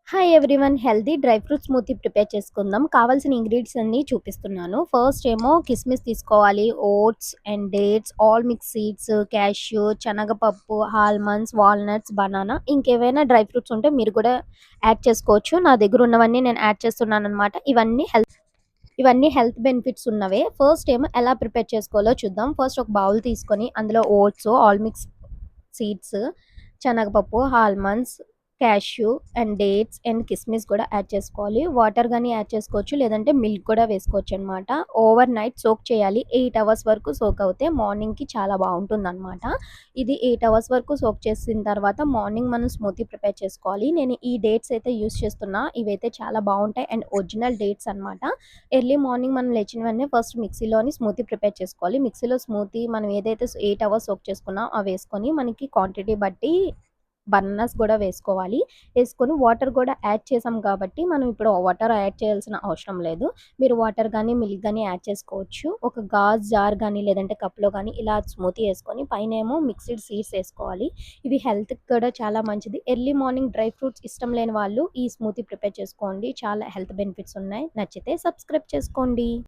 Hi everyone, healthy dry fruit smoothie prepare చేసుకుందాం. కావాల్సిన ingredients అన్ని చూపిస్తున్నాను. ఫస్ట్ ఏమో కిస్మిస్ తీసుకోవాలి, oats and dates, all mix seeds, cashew, శనగపప్పు, ఆల్మండ్స్, వాల్నట్స్, బనానా. ఇంకేవైనా డ్రై ఫ్రూట్స్ ఉంటే మీరు కూడా యాడ్ చేసుకోవచ్చు. నా దగ్గర ఉన్నవన్నీ నేను యాడ్ చేస్తున్నాను అనమాట. ఇవన్నీ హెల్త్ బెనిఫిట్స్ ఉన్నవే. ఫస్ట్ ఏమో ఎలా ప్రిపేర్ చేసుకోవాలో చూద్దాం. ఫస్ట్ ఒక బౌల్ తీసుకొని అందులో ఓట్స్, ఆల్ మిక్స్ సీడ్స్, శనగపప్పు, almonds, cashew and dates and కిస్మిస్ కూడా యాడ్ చేసుకోవాలి. వాటర్ గానీ యాడ్ చేసుకోవచ్చు, లేదంటే మిల్క్ కూడా వేసుకోవచ్చు అనమాట. ఓవర్ నైట్ సోక్ చేయాలి. 8 అవర్స్ వరకు సోక్ అవుతే మార్నింగ్‌కి చాలా బావుంటుందనమాట. ఇది 8 అవర్స్ వరకు సోక్ చేసిన తర్వాత మార్నింగ్ మనం స్మూతీ ప్రిపేర్ చేసుకోవాలి. నేను ఈ డేట్స్ అయితే యూజ్ చేస్తున్నా. ఇవైతే చాలా బావుంటాయి అండ్ ఒరిజినల్ డేట్స్ అనమాట. ఎర్లీ మార్నింగ్ మనం లేచిన వెంటనే ఫస్ట్ మిక్సీలోని స్మూతీ ప్రిపేర్ చేసుకోవాలి. మిక్సీలో స్మూతీ మనం ఏదైతే 8 అవర్స్ సోక్ చేసుకున్నామో అవి వేసుకొని మనకి క్వాంటిటీ బట్టి బనానాస్ కూడా వేసుకోవాలి. వేసుకొని వాటర్ కూడా యాడ్ చేసాం కాబట్టి మనం ఇప్పుడు వాటర్ యాడ్ చేయాల్సిన అవసరం లేదు. మీరు వాటర్ గానీ, మిల్క్ గానీ యాడ్ చేసుకోవచ్చు. ఒక గాజ్ జార్ గానీ, లేదంటే కప్‌లో గానీ ఇలా స్మూతీ ఏసుకొని పైనేమో మిక్స్డ్ సీడ్స్ ఏసుకోవాలి. ఇవి హెల్త్‌కి కూడా చాలా మంచిది. ఎర్లీ మార్నింగ్ డ్రై ఫ్రూట్స్ ఇష్టం లేని వాళ్ళు ఈ స్మూతీ ప్రిపేర్ చేసుకోండి. చాలా హెల్త్ బెనిఫిట్స్ ఉన్నాయి. నచ్చితే సబ్స్క్రైబ్ చేసుకోండి.